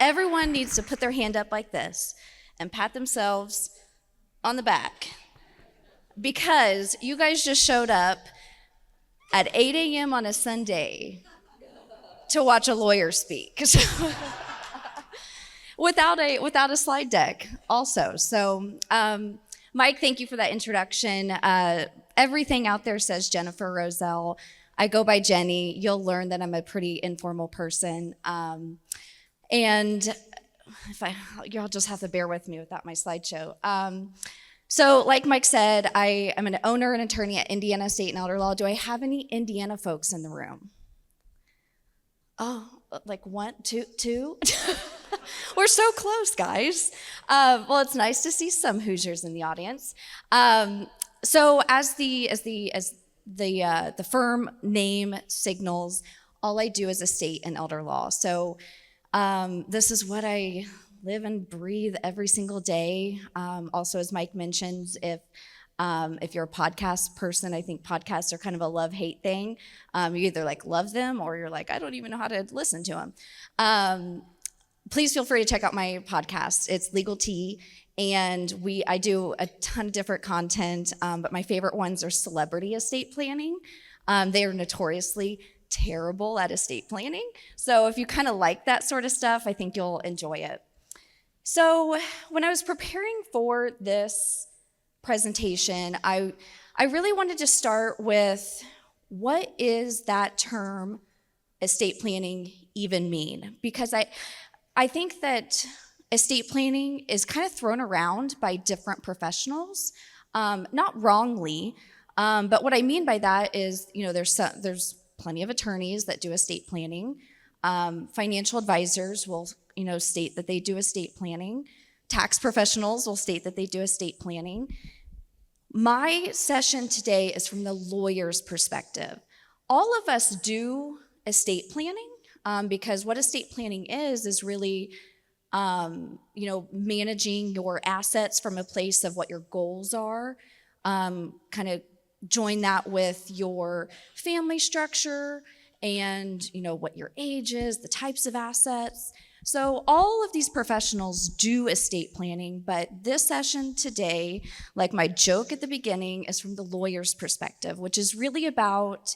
everyone needs to put their hand up like this and pat themselves on the back because you guys just showed up at 8 a.m. on a Sunday to watch a lawyer speak. without a slide deck also. So Mike, thank you for that introduction. Everything out there says Jennifer Rozelle. I go by Jenny. You'll learn that I'm a pretty informal person. And y'all just have to bear with me without my slideshow. So like Mike said, I am an owner and attorney at Indiana State and Elder Law. Do I have any Indiana folks in the room? Oh, like one, two? We're so close, guys. Well, it's nice to see some Hoosiers in the audience. So as the firm name signals, all I do is estate and elder law. So this is what I live and breathe every single day. Also, as Mike mentions, if you're a podcast person, I think podcasts are kind of a love-hate thing. You either like love them or you're like, I don't even know how to listen to them. Please feel free to check out my podcast. It's Legal Tea, and I do a ton of different content, but my favorite ones are celebrity estate planning. They are notoriously terrible at estate planning. So if you kind of like that sort of stuff, I think you'll enjoy it. So when I was preparing for this presentation, I really wanted to start with what is that term estate planning even mean? Because I think that estate planning is kind of thrown around by different professionals, not wrongly, but what I mean by that is, there's plenty of attorneys that do estate planning. Financial advisors will, state that they do estate planning. Tax professionals will state that they do estate planning. My session today is from the lawyer's perspective. All of us do estate planning because what estate planning is really, managing your assets from a place of what your goals are, kind of join that with your family structure and, what your age is, the types of assets. So all of these professionals do estate planning, but this session today, like my joke at the beginning, is from the lawyer's perspective, which is really about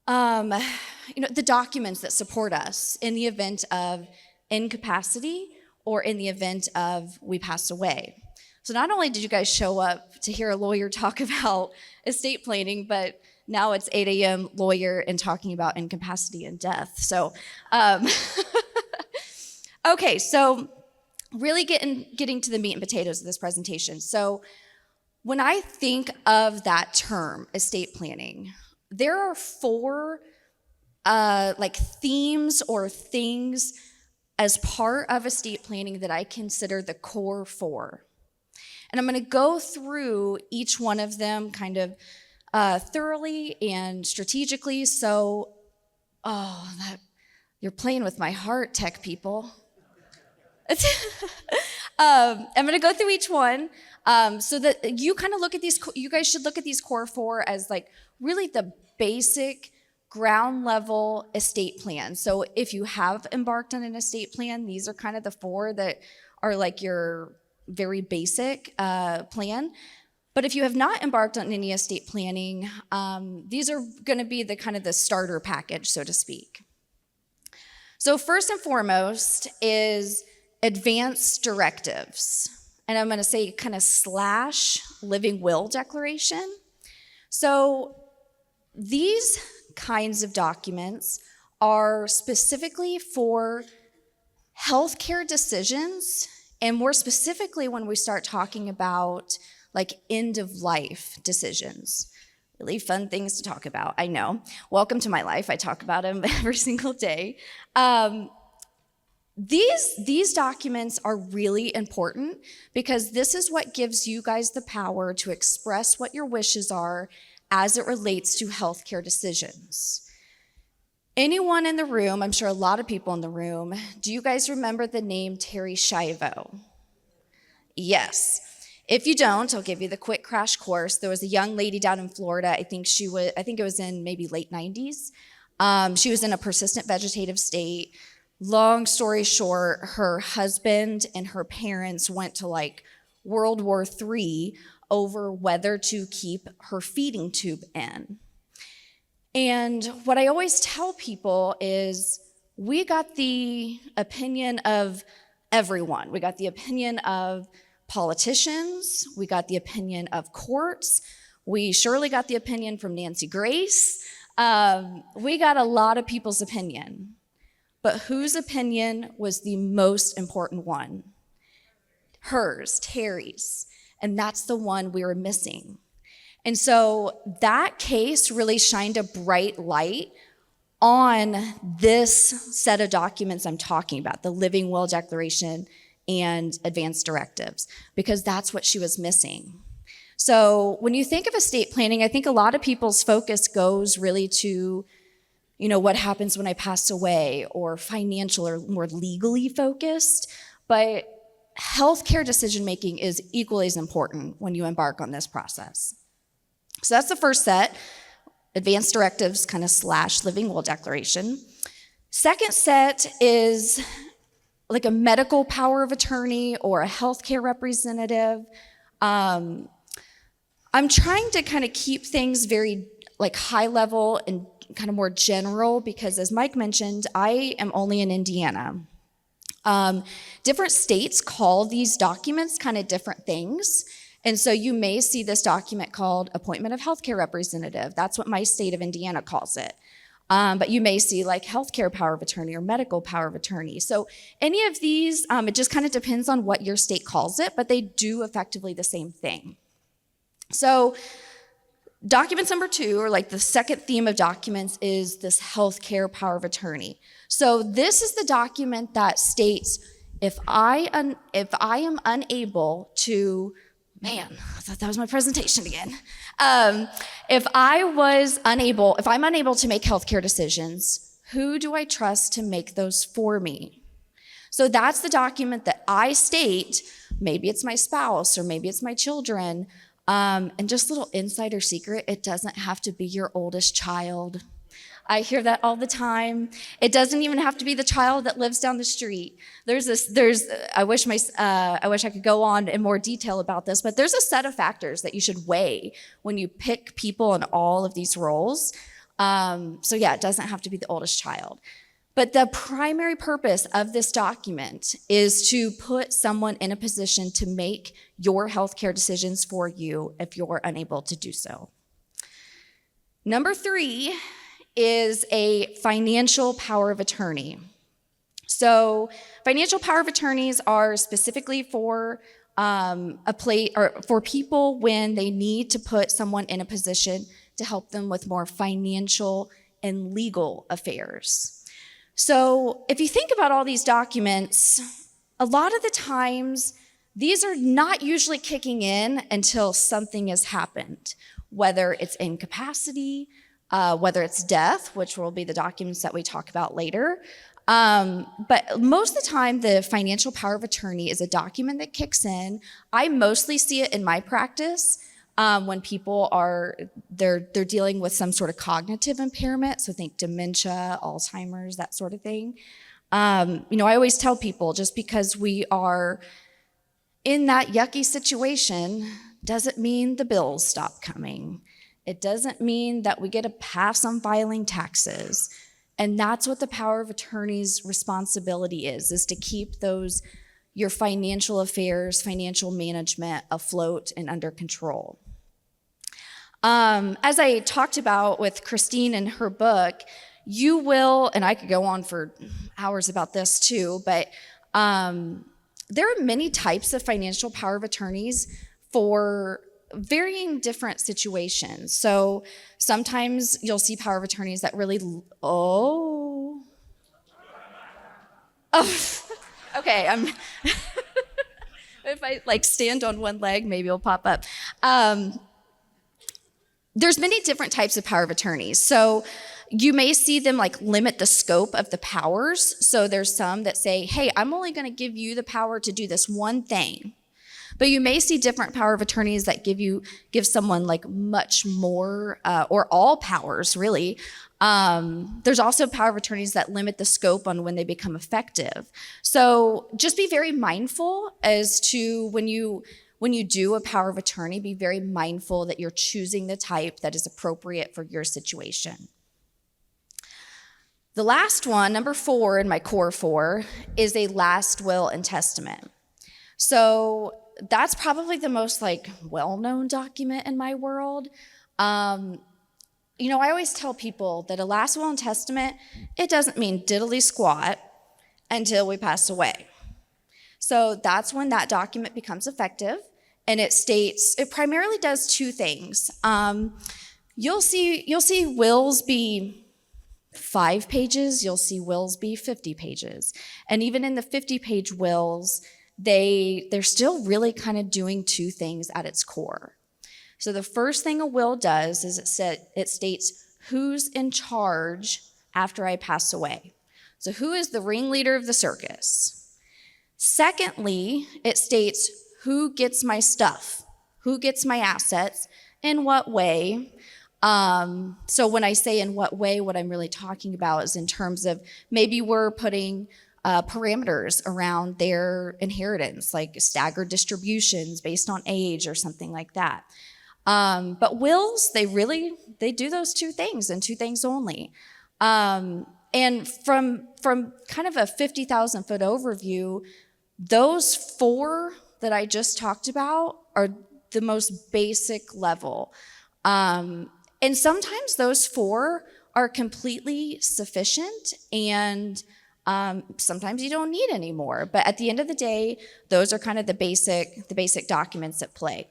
the documents that support us in the event of incapacity or in the event of we pass away. So not only did you guys show up to hear a lawyer talk about estate planning, but now it's 8 a.m. lawyer and talking about incapacity and death. So, okay, so really getting to the meat and potatoes of this presentation. So when I think of that term, estate planning, there are four themes or things as part of estate planning that I consider the core four. And I'm going to go through each one of them kind of thoroughly and strategically. So, you're playing with my heart, tech people. I'm going to go through each one so that you kind of look at these. You guys should look at these core four as like really the basic ground level estate plan. So if you have embarked on an estate plan, these are kind of the four that are like your very basic plan. But if you have not embarked on any estate planning, these are going to be the kind of the starter package, so to speak. So first and foremost is advance directives. And I'm going to say kind of / living will declaration. So these kinds of documents are specifically for healthcare decisions, and more specifically when we start talking about like end of life decisions. Really fun things to talk about, I know. Welcome to my life, I talk about them every single day. These documents are really important because this is what gives you guys the power to express what your wishes are as it relates to healthcare decisions. Anyone in the room, I'm sure a lot of people in the room, do you guys remember the name Terri Schiavo? Yes. If you don't, I'll give you the quick crash course. There was a young lady down in Florida, I think it was in maybe late 90s. She was in a persistent vegetative state. Long story short, her husband and her parents went to like World War III over whether to keep her feeding tube in. And what I always tell people is we got the opinion of everyone. We got the opinion of politicians. We got the opinion of courts. We surely got the opinion from Nancy Grace. We got a lot of people's opinion. But whose opinion was the most important one? Hers, Terry's. And that's the one we were missing. And so that case really shined a bright light on this set of documents I'm talking about, the Living Will Declaration and Advanced Directives, because that's what she was missing. So when you think of estate planning, I think a lot of people's focus goes really to, what happens when I pass away, or financial or more legally focused. But healthcare decision-making is equally as important when you embark on this process. So that's the first set, Advanced Directives kind of / Living Will Declaration. Second set is like a medical power of attorney or a healthcare representative. I'm trying to kind of keep things very like high level and kind of more general because, as Mike mentioned, I am only in Indiana. Different states call these documents kind of different things. And so you may see this document called Appointment of Healthcare Representative. That's what my state of Indiana calls it. But you may see like healthcare power of attorney or medical power of attorney. So any of these, it just kind of depends on what your state calls it, but they do effectively the same thing. So documents number 2, or like the second theme of documents, is this healthcare power of attorney. So this is the document that states if I am unable to, man, I thought that was my presentation again. If I'm unable to make healthcare decisions, who do I trust to make those for me? So that's the document that I state, maybe it's my spouse or maybe it's my children. And just a little insider secret, it doesn't have to be your oldest child. I hear that all the time. It doesn't even have to be the child that lives down the street. I wish I could go on in more detail about this, but there's a set of factors that you should weigh when you pick people in all of these roles. So yeah, it doesn't have to be the oldest child. But the primary purpose of this document is to put someone in a position to make your healthcare decisions for you if you're unable to do so. Number 3 is a financial power of attorney. So financial power of attorneys are specifically for for people when they need to put someone in a position to help them with more financial and legal affairs. So if you think about all these documents, a lot of the times, these are not usually kicking in until something has happened, whether it's incapacity, whether it's death, which will be the documents that we talk about later. But most of the time, the financial power of attorney is a document that kicks in. I mostly see it in my practice when people they're dealing with some sort of cognitive impairment. So think dementia, Alzheimer's, that sort of thing. I always tell people just because we are in that yucky situation doesn't mean the bills stop coming. It doesn't mean that we get a pass on filing taxes. And that's what the power of attorney's responsibility is to keep your financial affairs, financial management afloat and under control. As I talked about with Christine in her book, you will, and I could go on for hours about this too, but there are many types of financial power of attorneys for varying different situations. So sometimes you'll see power of attorneys that really, okay, if I stand on one leg, maybe it'll pop up. There's many different types of power of attorneys. So you may see them limit the scope of the powers. So there's some that say, hey, I'm only gonna give you the power to do this one thing. But you may see different power of attorneys that give someone like much more, or all powers really. There's also power of attorneys that limit the scope on when they become effective. So just be very mindful as to when you do a power of attorney, be very mindful that you're choosing the type that is appropriate for your situation. The last one, number 4 in my core 4, is a last will and testament. So that's probably the most like well-known document in my world. You know, I always tell people that a last will and testament, it doesn't mean diddly squat until we pass away. So that's when that document becomes effective, and it primarily does 2 things. You'll see wills be 5 pages, you'll see wills be 50 pages. And even in the 50-page wills, they're still really kind of doing 2 things at its core. So the first thing a will does is it states who's in charge after I pass away. So who is the ringleader of the circus? Secondly, it states who gets my stuff, who gets my assets, in what way. So when I say in what way, what I'm really talking about is in terms of maybe we're putting parameters around their inheritance, like staggered distributions based on age or something like that. But wills, they do those 2 things and 2 things only. And from kind of a 50,000-foot overview, those 4 that I just talked about are the most basic level. And sometimes those 4 are completely sufficient, and sometimes you don't need any more. But at the end of the day, those are kind of the basic documents at play.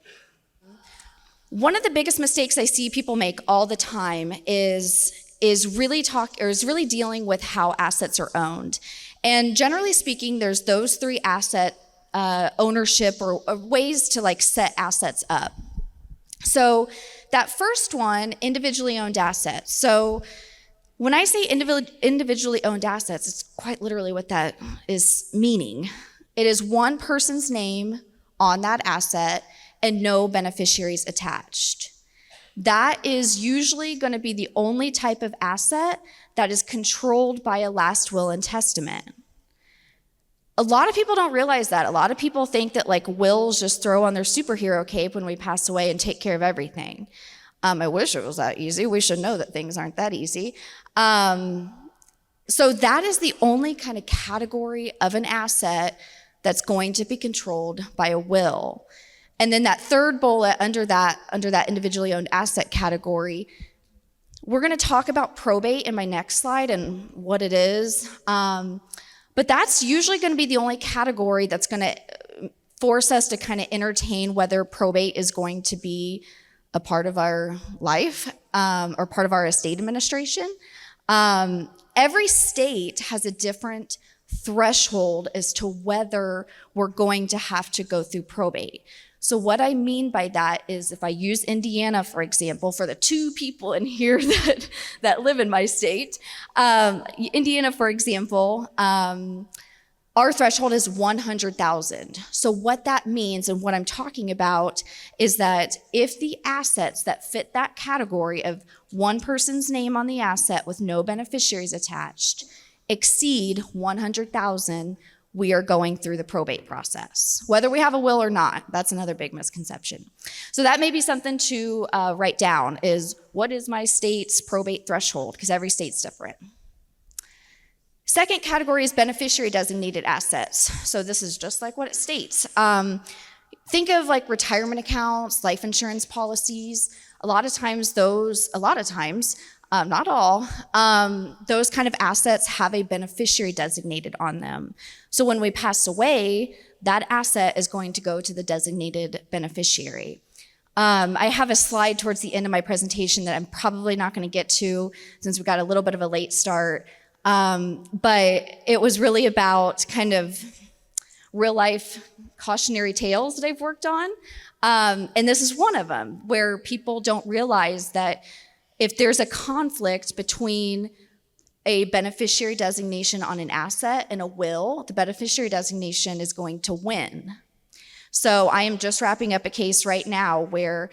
One of the biggest mistakes I see people make all the time is really dealing with how assets are owned. And generally speaking, there's those 3 asset ownership or ways to like set assets up. So that first one, individually owned assets. So when I say individually owned assets, it's quite literally what that is meaning. It is one person's name on that asset and no beneficiaries attached. That is usually going to be the only type of asset that is controlled by a last will and testament. A lot of people don't realize that. A lot of people think that like wills just throw on their superhero cape when we pass away and take care of everything. I wish it was that easy. We should know that things aren't that easy. So that is the only kind of category of an asset that's going to be controlled by a will. And then that third bullet under that individually owned asset category, we're going to talk about probate in my next slide and what it is. But that's usually going to be the only category that's going to force us to kind of entertain whether probate is going to be a part of our life or part of our estate administration. Every state has a different threshold as to whether we're going to have to go through probate. So what I mean by that is if I use Indiana, for example, for the 2 people in here that live in my state, Indiana, for example, our threshold is 100,000. So what that means and what I'm talking about is that if the assets that fit that category of one person's name on the asset with no beneficiaries attached exceed 100,000, we are going through the probate process, whether we have a will or not. That's another big misconception. So that may be something to write down is what is my state's probate threshold? Because every state's different. Second category is beneficiary designated assets. So this is just like what it states. Think of like retirement accounts, life insurance policies. A lot of times, not all, those kind of assets have a beneficiary designated on them. So when we pass away, that asset is going to go to the designated beneficiary. I have a slide towards the end of my presentation that I'm probably not going to get to since we got a little bit of a late start. But it was really about kind of real life cautionary tales that I've worked on. And this is one of them where people don't realize that if there's a conflict between a beneficiary designation on an asset and a will, the beneficiary designation is going to win. So I am just wrapping up a case right now where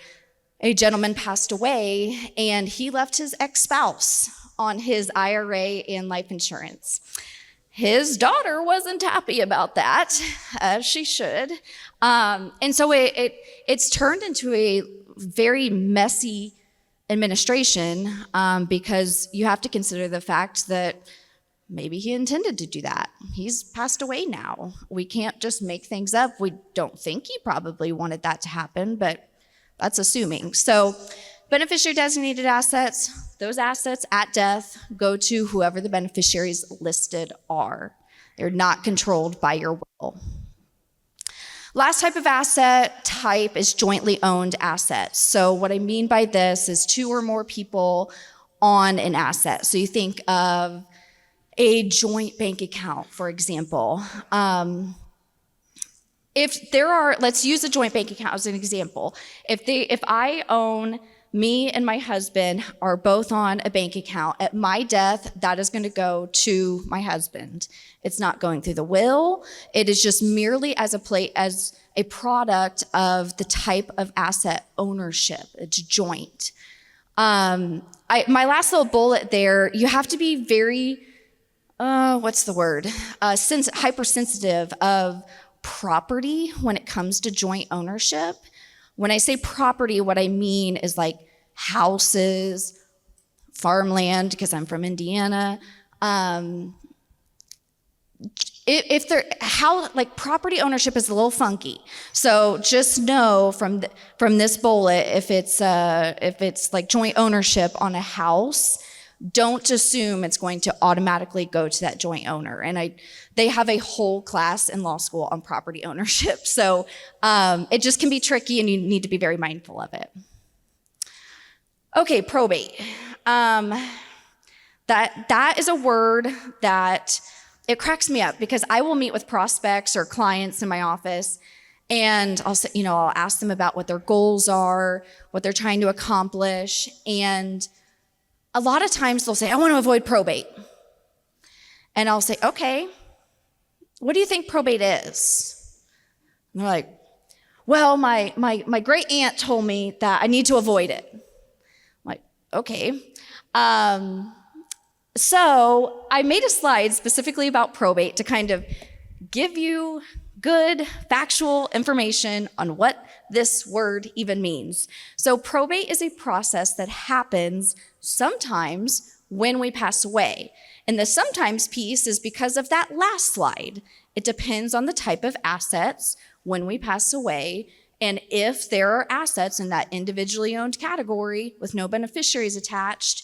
a gentleman passed away and he left his ex-spouse on his IRA and life insurance. His daughter wasn't happy about that, as she should. And so it's turned into a very messy administration because you have to consider the fact that maybe he intended to do that. He's passed away now. We can't just make things up. We don't think he probably wanted that to happen, but that's assuming. So beneficiary designated assets, those assets at death go to whoever the beneficiaries listed are. They're not controlled by your will. Last type of asset type is jointly owned assets. So what I mean by this is 2 or more people on an asset. So you think of a joint bank account, for example. If there are, let's use a joint bank account as an example. If I own, me and my husband are both on a bank account, at my death, that is going to go to my husband. It's not going through the will. It is just merely as a product of the type of asset ownership. It's joint. My last little bullet there, you have to be very, hypersensitive of property when it comes to joint ownership. When I say property, what I mean is like houses, farmland, because I'm from Indiana. Property ownership is a little funky. So just know from this bullet, if it's like joint ownership on a house, don't assume it's going to automatically go to that joint owner. And they have a whole class in law school on property ownership. So it just can be tricky and you need to be very mindful of it. Okay, probate. That is a word that it cracks me up because I will meet with prospects or clients in my office and I'll ask them about what their goals are, what they're trying to accomplish. And a lot of times they'll say, I want to avoid probate. And I'll say, okay, what do you think probate is? And they're like, well, my great aunt told me that I need to avoid it. I'm like, okay. So I made a slide specifically about probate to kind of give you good factual information on what this word even means. So probate is a process that happens sometimes when we pass away. And the sometimes piece is because of that last slide. It depends on the type of assets when we pass away. And if there are assets in that individually owned category with no beneficiaries attached,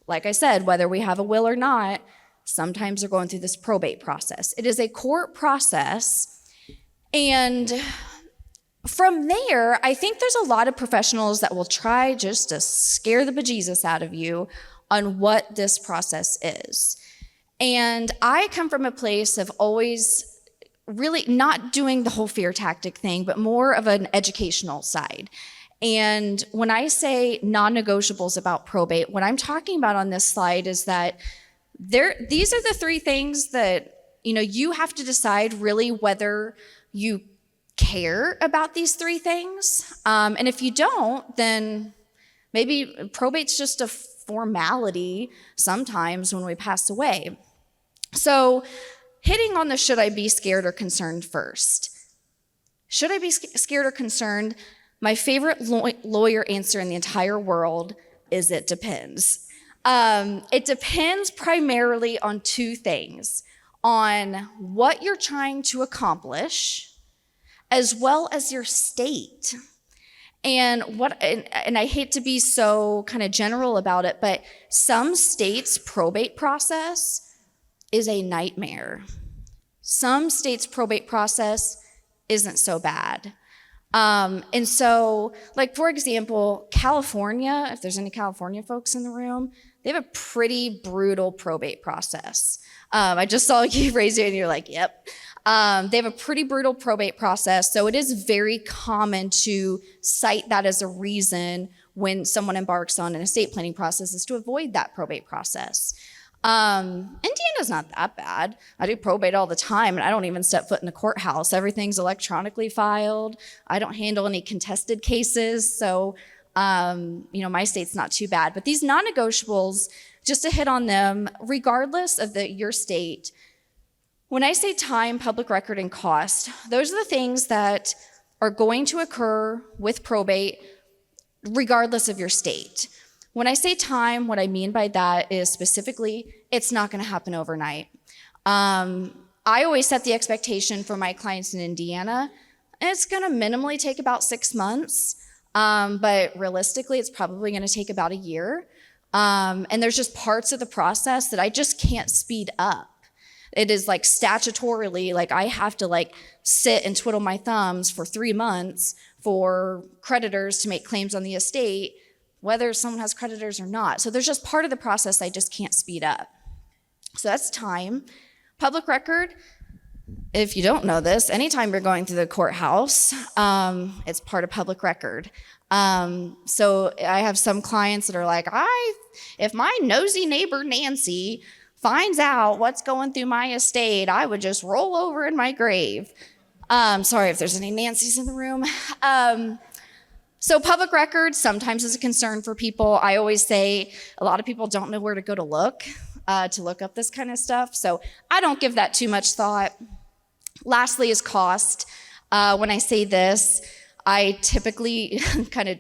like I said, whether we have a will or not, sometimes they're going through this probate process. It is a court process. And from there, I think there's a lot of professionals that will try just to scare the bejesus out of you on what this process is. And I come from a place of always really not doing the whole fear tactic thing, but more of an educational side. And when I say non-negotiables about probate, what I'm talking about on this slide is that these are the 3 things that you have to decide really whether you care about these 3 things. And if you don't, then maybe probate's just a formality sometimes when we pass away. So hitting on the should I be scared or concerned first. Should I be scared or concerned? My favorite lawyer answer in the entire world is it depends. It depends primarily on 2 things. On what you're trying to accomplish, as well as your state. And I hate to be so kind of general about it, but some states' probate process is a nightmare. Some states' probate process isn't so bad. And so, like, for example, California, if there's any California folks in the room, they have a pretty brutal probate process. I just saw you raise your hand and you're like, yep. They have a pretty brutal probate process. So it is very common to cite that as a reason when someone embarks on an estate planning process is to avoid that probate process. Indiana's not that bad. I do probate all the time, and I don't even step foot in the courthouse. Everything's electronically filed. I don't handle any contested cases, so my state's not too bad. But these non-negotiables, just to hit on them, regardless of your state, when I say time, public record, and cost, those are the things that are going to occur with probate regardless of your state. When I say time, what I mean by that is specifically, it's not going to happen overnight. I always set the expectation for my clients in Indiana, and it's going to minimally take about 6 months, but realistically, it's probably going to take about a year. And there's just parts of the process that I just can't speed up. It is like statutorily, like I have to like sit and twiddle my thumbs for 3 months for creditors to make claims on the estate, whether someone has creditors or not. So there's just part of the process I just can't speed up. So that's time. Public record, if you don't know this, anytime you're going through the courthouse, it's part of public record. So I have some clients that are like, if my nosy neighbor Nancy finds out what's going through my estate, I would just roll over in my grave. Sorry if there's any Nancys in the room. So public record sometimes is a concern for people. I always say a lot of people don't know where to go to look up this kind of stuff. So I don't give that too much thought. Lastly is cost. When I say this, I typically kind of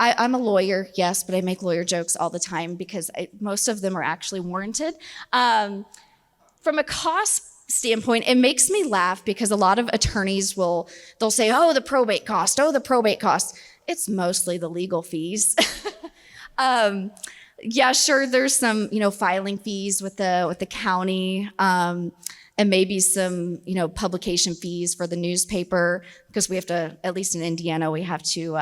I'm a lawyer, yes, but I make lawyer jokes all the time because most of them are actually warranted. From a cost standpoint, it makes me laugh because a lot of attorneys they'll say, oh, the probate cost. It's mostly the legal fees. Yeah, sure, there's some, filing fees with the county, and maybe some, publication fees for the newspaper, because we have to, at least in Indiana, we have to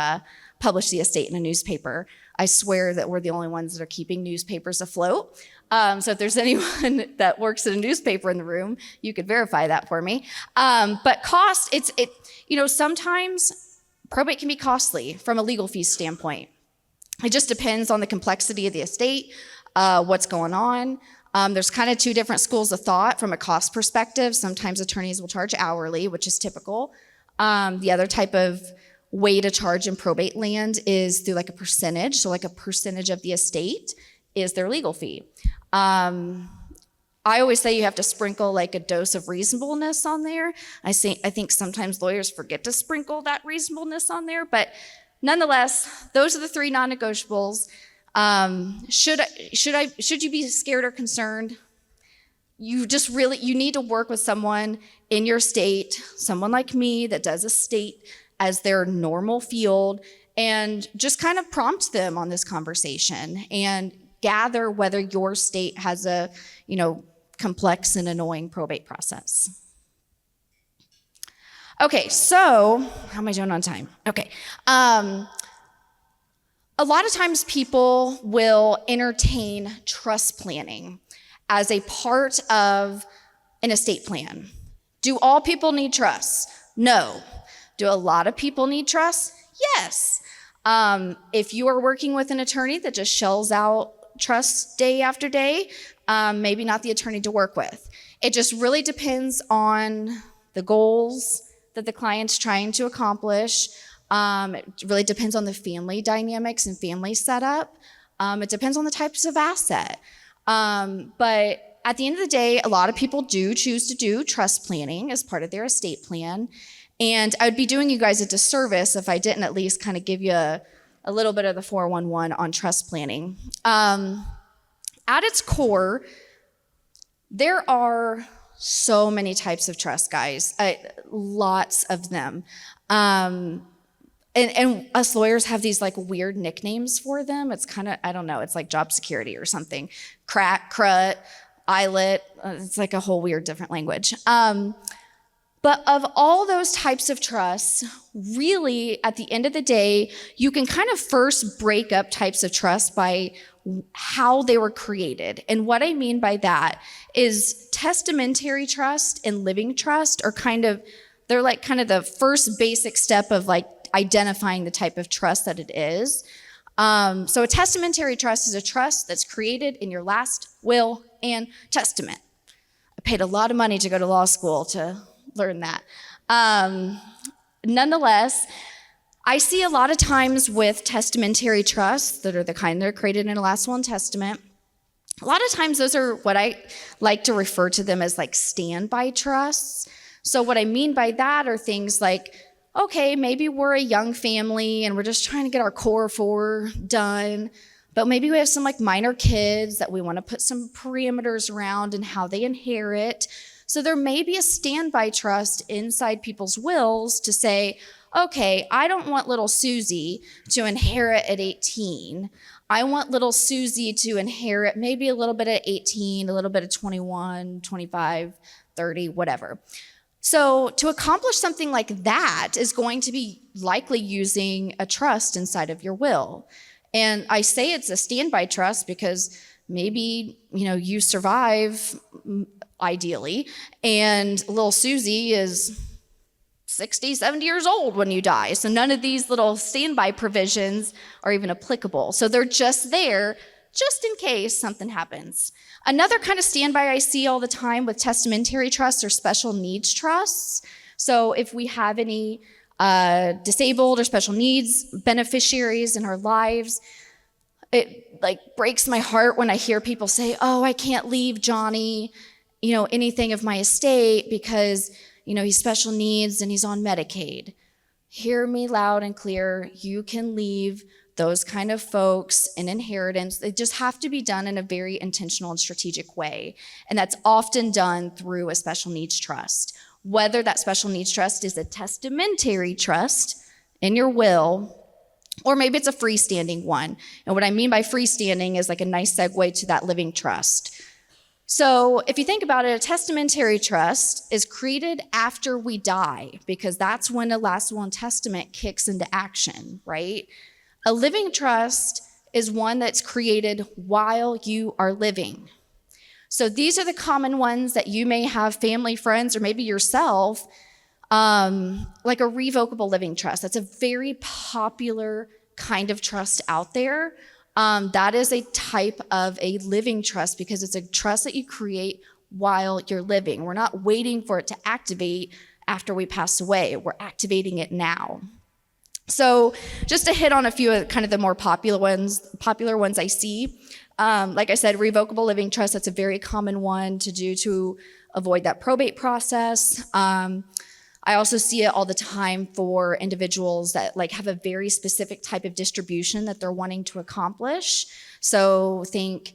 publish the estate in a newspaper. I swear that we're the only ones that are keeping newspapers afloat. So if there's anyone that works in a newspaper in the room, you could verify that for me. But cost, sometimes probate can be costly from a legal fee standpoint. It just depends on the complexity of the estate, what's going on. There's kind of two different schools of thought from a cost perspective. Sometimes attorneys will charge hourly, which is typical. The other type of way to charge in probate land is through like a percentage. So like a percentage of the estate is their legal fee. I always say you have to sprinkle like a dose of reasonableness on there. I think sometimes lawyers forget to sprinkle that reasonableness on there, but nonetheless, those are the 3 non-negotiables. Should you be scared or concerned? You need to work with someone in your state, someone like me that does estate as their normal field, and just kind of prompt them on this conversation and gather whether your state has a, complex and annoying probate process. Okay, so how am I doing on time? Okay. A lot of times people will entertain trust planning as a part of an estate plan. Do all people need trust? No. Do a lot of people need trust? Yes. If you are working with an attorney that just shells out trust day after day, maybe not the attorney to work with. It just really depends on the goals that the client's trying to accomplish. It really depends on the family dynamics and family setup. It depends on the types of asset. But at the end of the day, a lot of people do choose to do trust planning as part of their estate plan. And I would be doing you guys a disservice if I didn't at least kind of give you a little bit of the 411 on trust planning. At its core, there are so many types of trust, guys, lots of them. And us lawyers have these like weird nicknames for them. It's kind of, I don't know, it's like job security or something. Crack, crut, eyelet, it's like a whole weird different language. But of all those types of trusts, really, at the end of the day, you can kind of first break up types of trust by how they were created. And what I mean by that is testamentary trust and living trust are they're like kind of the first basic step of like identifying the type of trust that it is. So a testamentary trust is a trust that's created in your last will and testament. I paid a lot of money to go to law school to learn that. Nonetheless, I see a lot of times with testamentary trusts that are the kind that are created in a last will and testament, a lot of times those are what I like to refer to them as like standby trusts. So what I mean by that are things like, okay, maybe we're a young family and we're just trying to get our core four done, but maybe we have some like minor kids that we want to put some parameters around and how they inherit. So there may be a standby trust inside people's wills to say, okay, I don't want little Susie to inherit at 18. I want little Susie to inherit maybe a little bit at 18, a little bit at 21, 25, 30, whatever. So to accomplish something like that is going to be likely using a trust inside of your will. And I say it's a standby trust because maybe, you survive ideally, and little Susie is 60, 70 years old when you die. So none of these little standby provisions are even applicable. So they're just there just in case something happens. Another kind of standby I see all the time with testamentary trusts are special needs trusts. So if we have any disabled or special needs beneficiaries in our lives, it breaks my heart when I hear people say, oh, I can't leave Johnny, anything of my estate because he's special needs and he's on Medicaid. Hear me loud and clear. You can leave those kind of folks in inheritance. They just have to be done in a very intentional and strategic way. And that's often done through a special needs trust. Whether that special needs trust is a testamentary trust in your will, or maybe it's a freestanding one. And what I mean by freestanding is like a nice segue to that living trust. So if you think about it, a testamentary trust is created after we die because that's when a last will and testament kicks into action, right? A living trust is one that's created while you are living. So these are the common ones that you may have family, friends, or maybe yourself, like a revocable living trust. That's a very popular kind of trust out there. That is a type of a living trust because it's a trust that you create while you're living. We're not waiting for it to activate after we pass away. We're activating it now. So just to hit on a few of kind of the more popular ones I see. Like I said, revocable living trust, that's a very common one to do to avoid that probate process. I also see it all the time for individuals that have a very specific type of distribution that they're wanting to accomplish. So think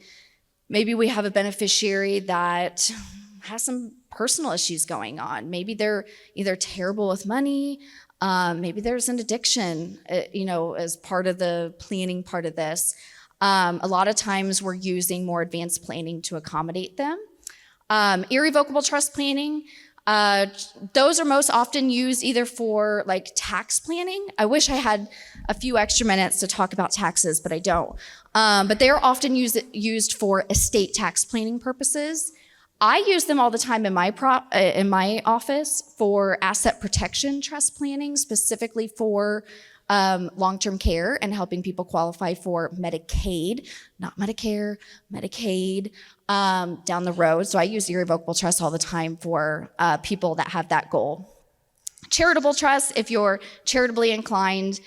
maybe we have a beneficiary that has some personal issues going on. Maybe they're either terrible with money, maybe there's an addiction, as part of the planning part of this. A lot of times we're using more advanced planning to accommodate them. Irrevocable trust planning, those are most often used either for tax planning. I wish I had a few extra minutes to talk about taxes, but I don't. But they are often used for estate tax planning purposes. I use them all the time in my office for asset protection trust planning, specifically for long-term care and helping people qualify for Medicaid, not Medicare, Medicaid, down the road. So I use irrevocable trust all the time for people that have that goal. Charitable trust, if you're charitably inclined,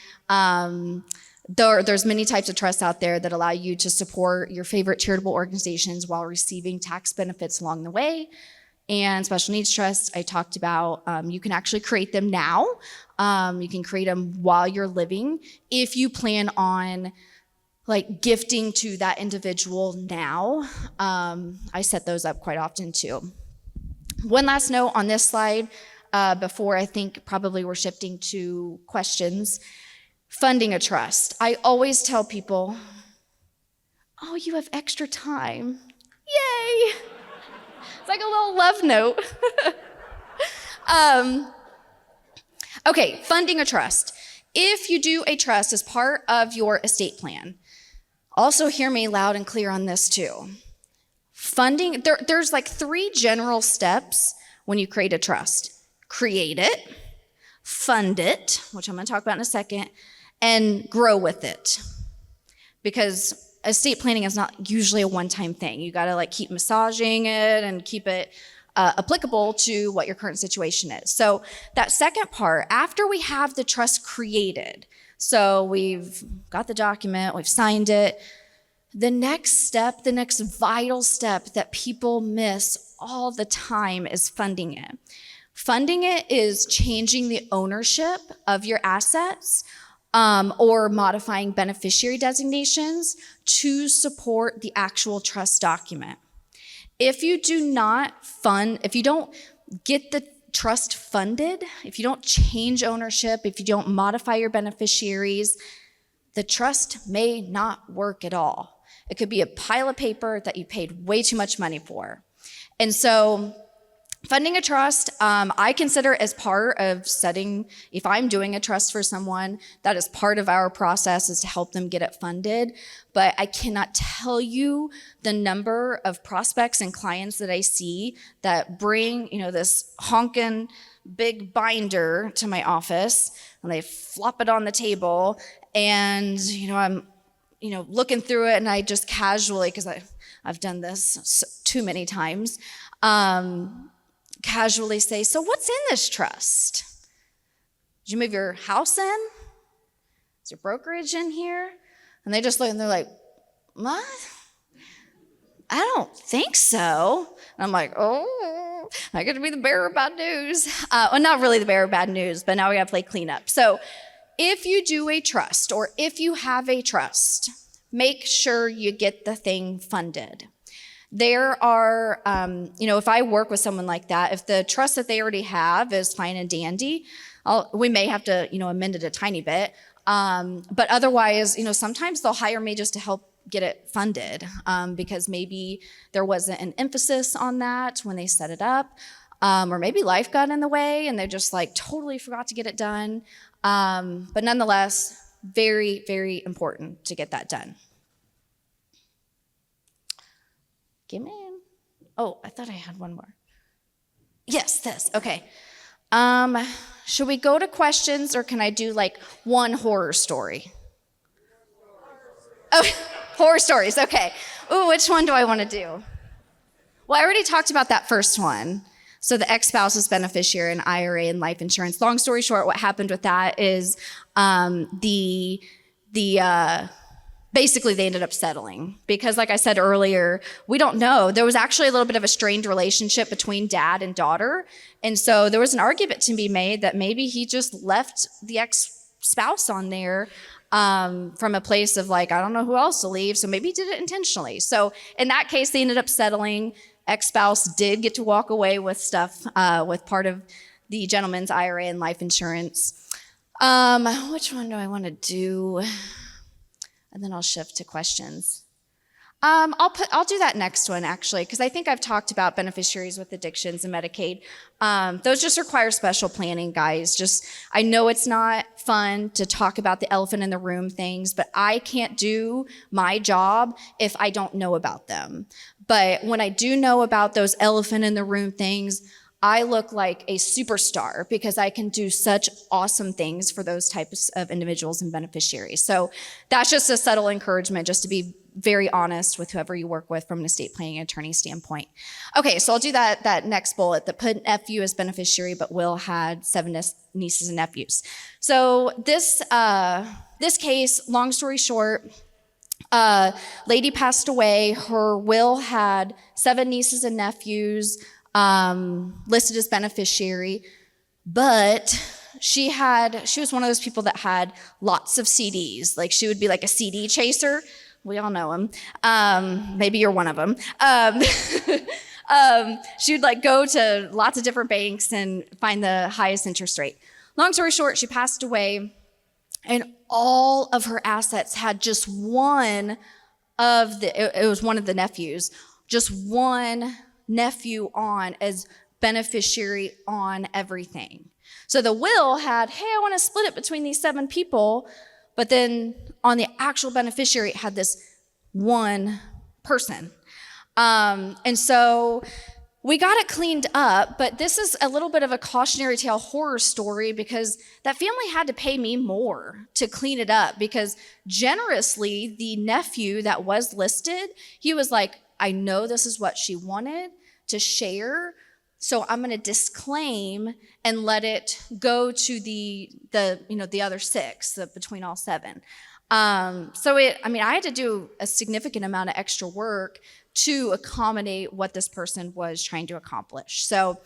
there's many types of trusts out there that allow you to support your favorite charitable organizations while receiving tax benefits along the way. And special needs trusts, I talked about, you can actually create them now. You can create them while you're living if you plan on gifting to that individual now. I set those up quite often too. One last note on this slide before I think probably we're shifting to questions. Funding a trust. I always tell people, oh, you have extra time. Yay! It's like a little love note. Okay, funding a trust. If you do a trust as part of your estate plan, also hear me loud and clear on this too. Funding, there's 3 general steps when you create a trust. Create it, fund it, which I'm going to talk about in a second, and grow with it. because estate planning is not usually a one-time thing. You got to like keep massaging it and keep it applicable to what your current situation is. So that second part, after we have the trust created, so we've got the document, we've signed it, the next step, the next vital step that people miss all the time is funding it. Funding it is changing the ownership of your assets or modifying beneficiary designations to support the actual trust document. If you do not fund, if you don't get the trust funded, if you don't change ownership, if you don't modify your beneficiaries, the trust may not work at all. It could be a pile of paper that you paid way too much money for. And so funding a trust, I consider as part of setting, if I'm doing a trust for someone, that is part of our process is to help them get it funded. But I cannot tell you the number of prospects and clients that I see that bring, this honking big binder to my office and they flop it on the table and, I'm, looking through it and I just casually, because I've done this too many times, casually say, so what's in this trust? Did you move your house in? Is your brokerage in here? And they just look and they're like, what? I don't think so. And I'm like, oh, I get to be the bearer of bad news. Well, not really the bearer of bad news, but now we got to play cleanup. So if you do a trust or if you have a trust, make sure you get the thing funded. There are, if I work with someone like that, if the trust that they already have is fine and dandy, we may have to, amend it a tiny bit. But otherwise, sometimes they'll hire me just to help get it funded because maybe there wasn't an emphasis on that when they set it up, or maybe life got in the way and they just like totally forgot to get it done. But nonetheless, very, very important to get that done. Give me in. Oh, I thought I had one more. Yes, this. Okay. Should we go to questions or can I do like one horror story? Oh, horror stories. Okay. Ooh, which one do I want to do? Well, I already talked about that first one. So the ex-spouse's beneficiary and IRA and life insurance. Long story short, what happened with that is basically they ended up settling because like I said earlier, we don't know. There was actually a little bit of a strained relationship between dad and daughter. And so there was an argument to be made that maybe he just left the ex-spouse on there from a place of like, I don't know who else to leave. So maybe he did it intentionally. So in that case, they ended up settling. Ex-spouse did get to walk away with stuff, with part of the gentleman's IRA and life insurance. Which one do I want to do? And then I'll shift to questions. I'll do that next one actually, because I think I've talked about beneficiaries with addictions and Medicaid. Those just require special planning, guys. I know it's not fun to talk about the elephant in the room things, but I can't do my job if I don't know about them. But when I do know about those elephant in the room things, I look like a superstar because I can do such awesome things for those types of individuals and beneficiaries. So that's just a subtle encouragement, just to be very honest with whoever you work with from an estate planning attorney standpoint. Okay, so I'll do that next bullet that put nephew as beneficiary, but Will had 7 nieces and nephews. So this case, long story short, lady passed away. Her will had 7 nieces and nephews, listed as beneficiary, but she was one of those people that had lots of CDs. Like she would be like a CD chaser. We all know them. Maybe you're one of them. She would like go to lots of different banks and find the highest interest rate. Long story short, she passed away and all of her assets had just one of it was one of the nephews, just one nephew on as beneficiary on everything. So the will had, hey, I want to split it between these 7 people, but then on the actual beneficiary, it had this one person. And so we got it cleaned up, but this is a little bit of a cautionary tale horror story because that family had to pay me more to clean it up because generously, the nephew that was listed, he was like, I know this is what she wanted to share, so I'm going to disclaim and let it go to the other six, between all seven. I had to do a significant amount of extra work to accommodate what this person was trying to accomplish. So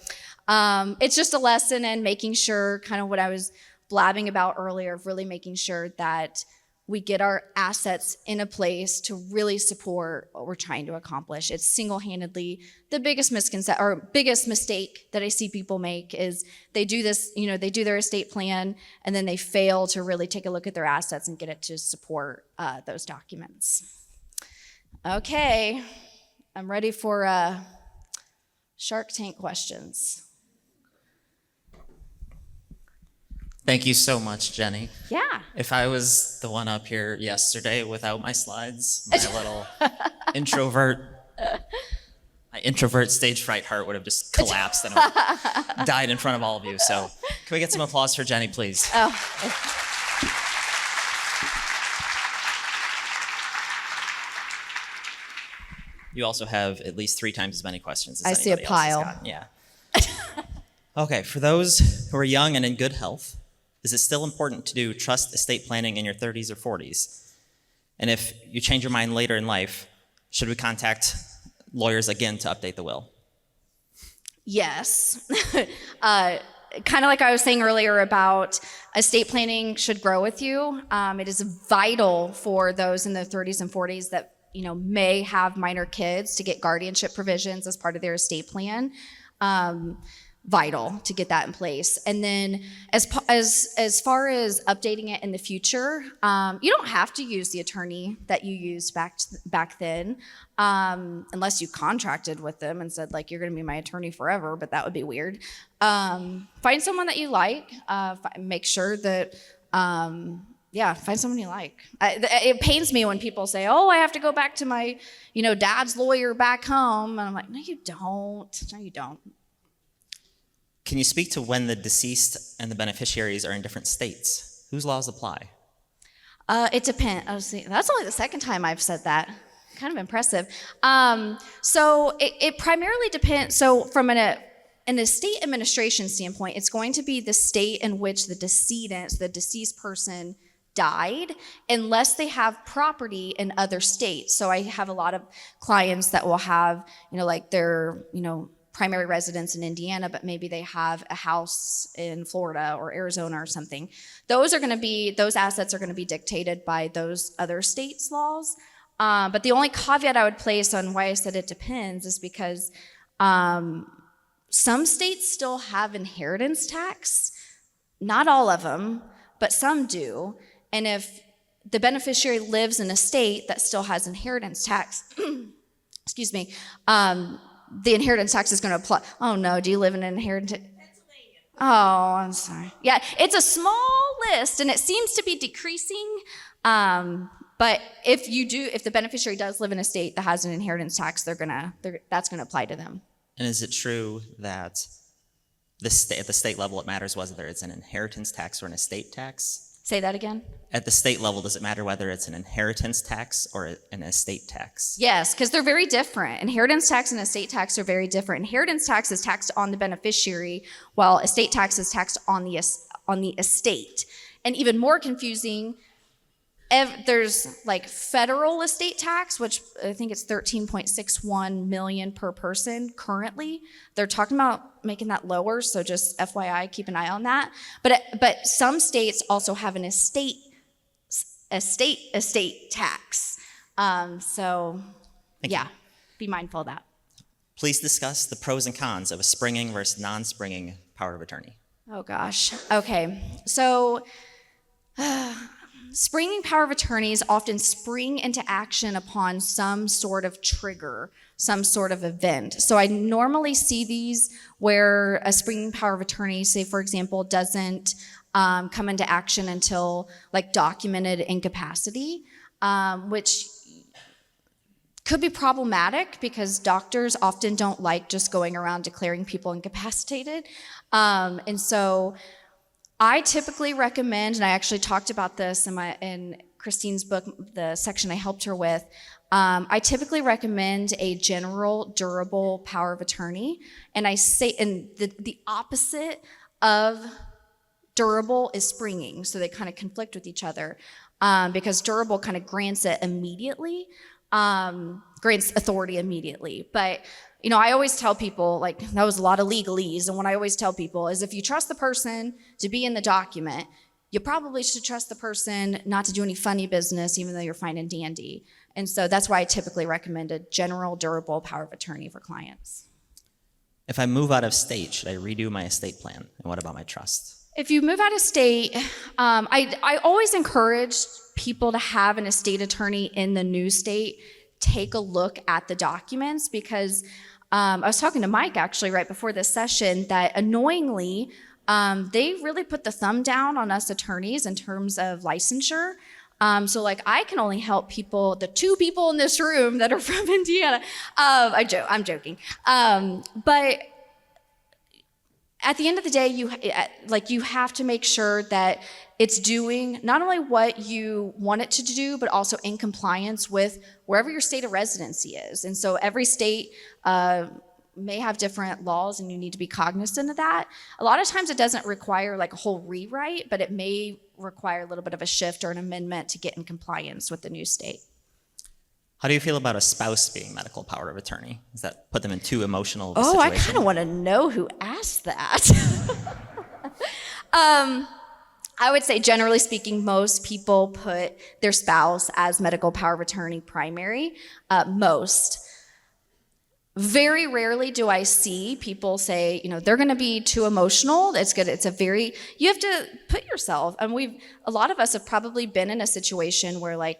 it's just a lesson in making sure, kind of what I was blabbing about earlier, of really making sure that we get our assets in a place to really support what we're trying to accomplish. It's single-handedly the biggest biggest mistake that I see people make is they do this, they do their estate plan and then they fail to really take a look at their assets and get it to support those documents. Okay, I'm ready for Shark Tank questions. Thank you so much, Jenny. Yeah. If I was the one up here yesterday without my slides, my little introvert stage fright heart would have just collapsed and I would have died in front of all of you. So can we get some applause for Jenny, please? Oh. You also have at least 3 times as many questions as I see a anybody else has pile. gotten. Yeah. Okay, for those who are young and in good health, is it still important to do trust estate planning in your 30s or 40s? And if you change your mind later in life, should we contact lawyers again to update the will? Yes. Kind of like I was saying earlier about estate planning should grow with you. It is vital for those in their 30s and 40s that may have minor kids to get guardianship provisions as part of their estate plan. Vital to get that in place. And then as far as updating it in the future, you don't have to use the attorney that you used back then, unless you contracted with them and said, like, you're going to be my attorney forever, but that would be weird. Find someone that you like. Make sure that, find someone you like. It pains me when people say, oh, I have to go back to my, dad's lawyer back home. And I'm like, no, you don't. No, you don't. Can you speak to when the deceased and the beneficiaries are in different states? Whose laws apply? It depends. That's only the second time I've said that. Kind of impressive. So it primarily depends. So from an estate administration standpoint, it's going to be the state in which the deceased person died, unless they have property in other states. So I have a lot of clients that will have, their, primary residence in Indiana, but maybe they have a house in Florida or Arizona or something. Those assets are going to be dictated by those other states' laws. But the only caveat I would place on why I said it depends is because some states still have inheritance tax. Not all of them, but some do. And if the beneficiary lives in a state that still has inheritance tax, excuse me, the inheritance tax is going to apply. Oh no, do you live in an inheritance? Pennsylvania. Oh, I'm sorry. Yeah, it's a small list and it seems to be decreasing. But if the beneficiary does live in a state that has an inheritance tax, that's going to apply to them. And is it true that at the state level it matters whether it's an inheritance tax or an estate tax? Say that again? At the state level, does it matter whether it's an inheritance tax or an estate tax? Yes, because they're very different. Inheritance tax and estate tax are very different. Inheritance tax is taxed on the beneficiary, while estate tax is taxed on the estate. And even more confusing, there's like federal estate tax, which I think it's $13.61 million per person currently. They're talking about making that lower, so just FYI, keep an eye on that. But some states also have an estate tax. Be mindful of that. Please discuss the pros and cons of a springing versus non-springing power of attorney. Oh gosh. Okay. So springing power of attorneys often spring into action upon some sort of trigger, some sort of event. So I normally see these where a springing power of attorney, say for example, doesn't come into action until like documented incapacity, which Could be problematic because doctors often don't like just going around declaring people incapacitated. And so I typically recommend, and I actually talked about this in Christine's book, the section I helped her with, I typically recommend a general, durable power of attorney. And I say, and the opposite of durable is springing, so they kind of conflict with each other, because durable kind of grants it immediately, grants authority immediately. But I always tell people, like, that was a lot of legalese, and what I always tell people is if you trust the person to be in the document, you probably should trust the person not to do any funny business, even though you're fine and dandy. And so that's why I typically recommend a general, durable power of attorney for clients. If I move out of state, should I redo my estate plan? And what about my trust? If you move out of state, I always encourage people to have an estate attorney in the new state take a look at the documents, because I was talking to Mike actually right before this session that annoyingly, they really put the thumb down on us attorneys in terms of licensure. So like I can only help people, the 2 people in this room that are from Indiana. I'm joking. But at the end of the day, you have to make sure that it's doing not only what you want it to do, but also in compliance with wherever your state of residency is. And so every state may have different laws, and you need to be cognizant of that. A lot of times it doesn't require like a whole rewrite, but it may require a little bit of a shift or an amendment to get in compliance with the new state. How do you feel about a spouse being medical power of attorney? Does that put them in too emotional of a Oh, situation? I kind of want to know who asked that. I would say, generally speaking, most people put their spouse as medical power of attorney primary. Most. Very rarely do I see people say, they're going to be too emotional. It's good. You have to put yourself, and a lot of us have probably been in a situation where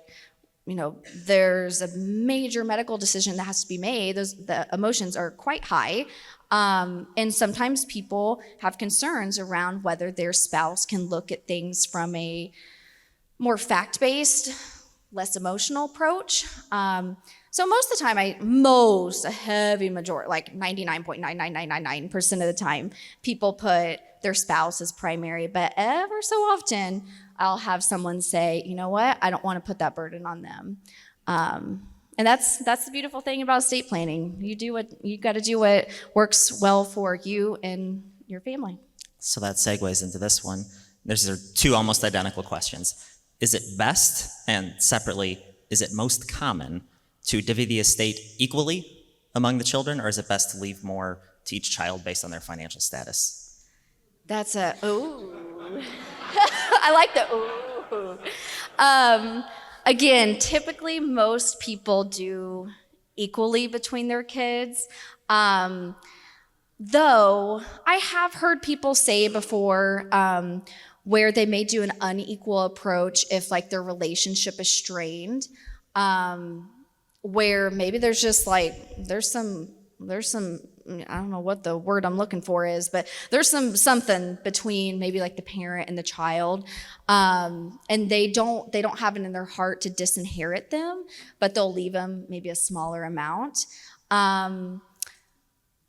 there's a major medical decision that has to be made. The emotions are quite high. And sometimes people have concerns around whether their spouse can look at things from a more fact-based, less emotional approach. So most of the time, a heavy majority, like 99.99999% of the time, people put their spouse as primary. But ever so often, I'll have someone say, you know what, I don't want to put that burden on them. And that's the beautiful thing about estate planning. You got to do what works well for you and your family. So that segues into this one. These are 2 almost identical questions. Is it best, and separately, is it most common to divvy the estate equally among the children, or is it best to leave more to each child based on their financial status? That's ooh. I like the ooh. Again, typically most people do equally between their kids. Though I have heard people say before where they may do an unequal approach if their relationship is strained, where maybe there's just there's some I don't know what the word I'm looking for is, but there's something between maybe the parent and the child, and they don't have it in their heart to disinherit them, but they'll leave them maybe a smaller amount.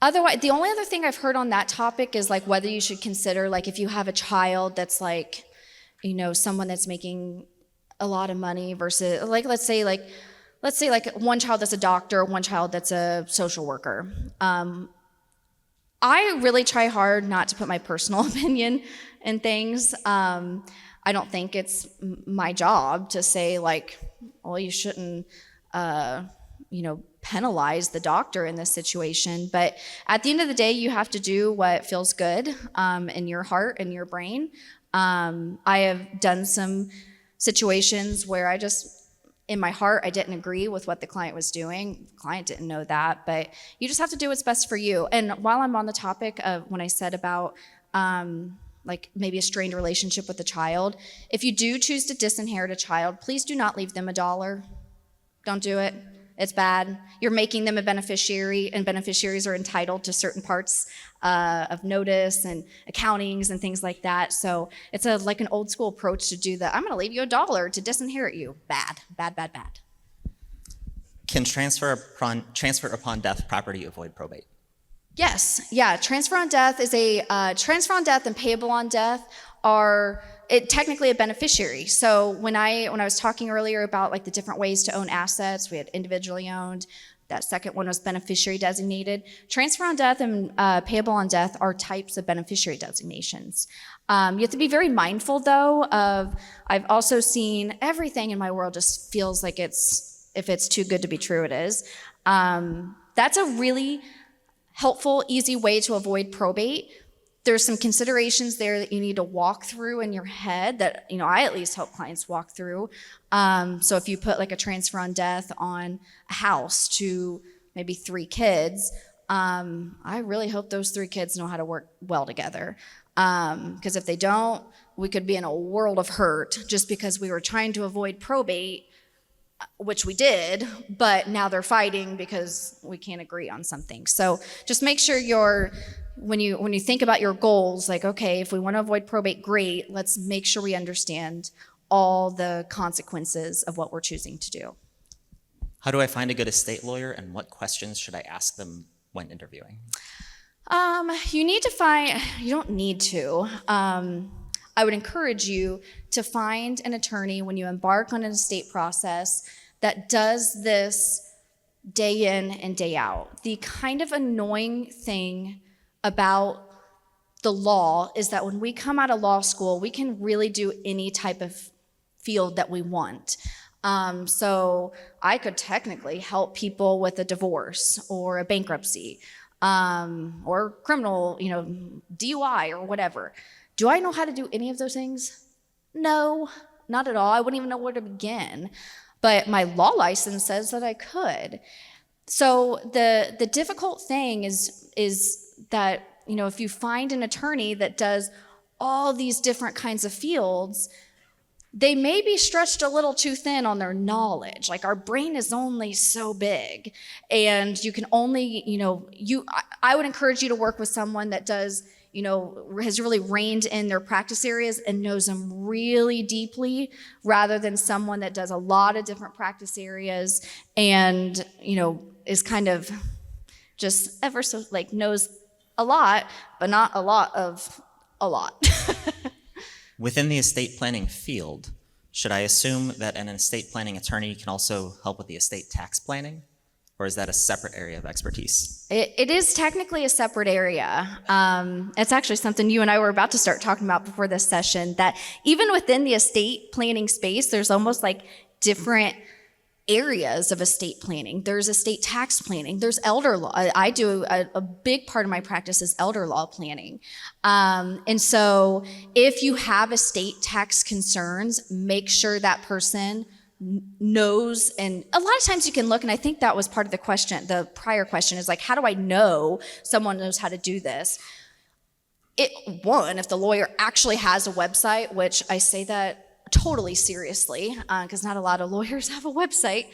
Otherwise, the only other thing I've heard on that topic is whether you should consider if you have a child that's someone that's making a lot of money versus let's say one child that's a doctor, one child that's a social worker. I really try hard not to put my personal opinion in things. I don't think it's my job to say well, you shouldn't, penalize the doctor in this situation. But at the end of the day, you have to do what feels good in your heart and your brain. I have done some situations where in my heart, I didn't agree with what the client was doing. The client didn't know that, but you just have to do what's best for you. And while I'm on the topic of when I said about maybe a strained relationship with a child, if you do choose to disinherit a child, please do not leave them $1. Don't do it. It's bad. You're making them a beneficiary, and beneficiaries are entitled to certain parts of notice and accountings and things like that. So it's an old school approach to do that. I'm going to leave you $1 to disinherit you. Bad, bad, bad, bad. Can transfer upon death property avoid probate? Yes, yeah. Transfer on death is transfer on death and payable on death are technically a beneficiary. So when I was talking earlier about like the different ways to own assets, we had individually owned. That second one was beneficiary designated. Transfer on death and payable on death are types of beneficiary designations. You have to be very mindful though of, I've also seen everything in my world just feels like if it's too good to be true, it is. That's a really helpful, easy way to avoid probate. There's some considerations there that you need to walk through in your head that, I at least help clients walk through. So if you put like a transfer on death on a house to maybe 3 kids, I really hope those 3 kids know how to work well together. Because if they don't, we could be in a world of hurt just because we were trying to avoid probate, which we did, but now they're fighting because we can't agree on something. So just make sure when you think about your goals, like, okay, if we want to avoid probate, great, let's make sure we understand all the consequences of what we're choosing to do. How do I find a good estate lawyer, and what questions should I ask them when interviewing? You don't need to. I would encourage you to find an attorney when you embark on an estate process that does this day in and day out. The kind of annoying thing about the law is that when we come out of law school, we can really do any type of field that we want. So I could technically help people with a divorce or a bankruptcy, or criminal, DUI or whatever. Do I know how to do any of those things? No, not at all. I wouldn't even know where to begin. But my law license says that I could. So the difficult thing is that, if you find an attorney that does all these different kinds of fields, they may be stretched a little too thin on their knowledge. Like, our brain is only so big, and you can only, I would encourage you to work with someone that does, has really reined in their practice areas and knows them really deeply, rather than someone that does a lot of different practice areas and, is kind of just ever so knows a lot, but not a lot of a lot. Within the estate planning field, should I assume that an estate planning attorney can also help with the estate tax planning? Or is that a separate area of expertise? It is technically a separate area. It's actually something you and I were about to start talking about before this session, that even within the estate planning space, there's almost different areas of estate planning. There's estate tax planning. There's elder law. I do a big part of my practice is elder law planning. And so if you have estate tax concerns, make sure that person knows. And a lot of times you can look, and I think that was part of the question, the prior question is how do I know someone knows how to do this? If the lawyer actually has a website, which I say that totally seriously, because not a lot of lawyers have a website.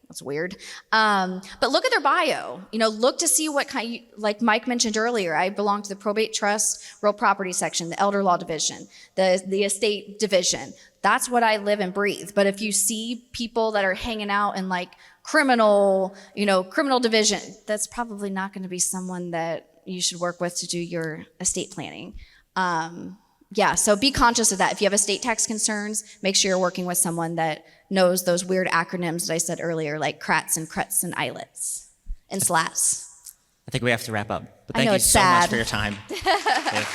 That's weird. But look at their bio. Look to see what kind, like Mike mentioned earlier, I belong to the probate trust, real property section, the elder law division, the estate division. That's what I live and breathe. But if you see people that are hanging out in criminal division, that's probably not going to be someone that you should work with to do your estate planning. So be conscious of that. If you have estate tax concerns, make sure you're working with someone that knows those weird acronyms that I said earlier, like CRATs and CRETs and ILETs and SLATs. I think we have to wrap up. But I thank know, you it's so sad. much for your time. Yeah.